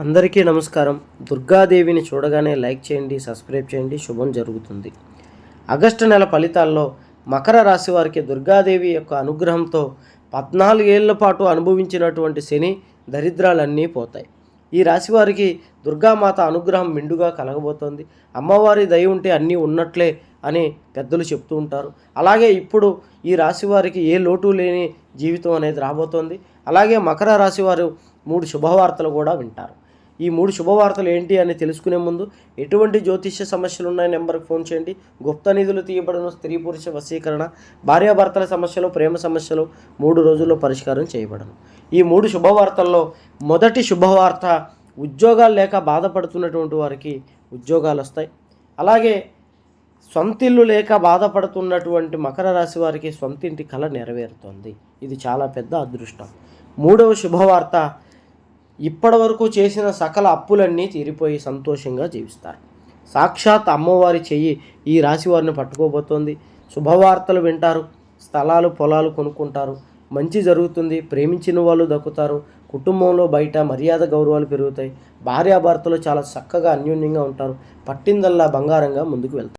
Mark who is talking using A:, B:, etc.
A: అందరికీ నమస్కారం. దుర్గాదేవిని చూడగానే లైక్ చేయండి, సబ్స్క్రైబ్ చేయండి. శుభం జరుగుతుంది. ఆగస్టు నెల ఫలితాల్లో మకర రాశి వారికి దుర్గాదేవి యొక్క అనుగ్రహంతో 14 ఏళ్ల పాటు అనుభవించినటువంటి శని దరిద్రాలన్నీ పోతాయి. ఈ రాశి వారికి దుర్గామాత అనుగ్రహం మెండుగా కలగబోతోంది. అమ్మవారి దయ ఉంటే అన్నీ ఉన్నట్లే అని పెద్దలు చెప్తూ ఉంటారు. అలాగే ఇప్పుడు ఈ రాశి వారికి ఏ లోటు లేని జీవితం అనేది రాబోతోంది. అలాగే మకర రాశి వారు 3 శుభవార్తలు కూడా వింటారు. ఈ 3 శుభవార్తలు ఏంటి అని తెలుసుకునే ముందు ఎటువంటి జ్యోతిష్య సమస్యలు ఉన్నాయి నెంబర్కి ఫోన్ చేయండి. గుప్త నిధులు తీయబడను, స్త్రీ పురుష వశీకరణ, భార్యాభర్తల సమస్యలు, ప్రేమ సమస్యలు 3 రోజుల్లో పరిష్కారం చేయబడను. ఈ 3 శుభవార్తల్లో మొదటి శుభవార్త, ఉద్యోగాలు లేక బాధపడుతున్నటువంటి వారికి ఉద్యోగాలు వస్తాయి. అలాగే సొంతిల్లు లేక బాధపడుతున్నటువంటి మకర రాశి వారికి సొంతింటి కళ నెరవేరుతోంది. ఇది చాలా పెద్ద అదృష్టం. మూడవ శుభవార్త, ఇప్పటివరకు చేసిన సకల అప్పులన్నీ తీరిపోయి సంతోషంగా జీవిస్తారు. సాక్షాత్ అమ్మవారి చెయ్యి ఈ రాశి వారిని పట్టుకోబోతోంది. శుభవార్తలు వింటారు, స్థలాలు పొలాలు కొనుక్కుంటారు, మంచి జరుగుతుంది, ప్రేమించిన వాళ్ళు దక్కుతారు, కుటుంబంలో బయట మర్యాద గౌరవాలు పెరుగుతాయి, భార్యాభర్తలు చాలా చక్కగా అన్యోన్యంగా ఉంటారు, పట్టిందల్లా బంగారంగా ముందుకు వెళ్తారు.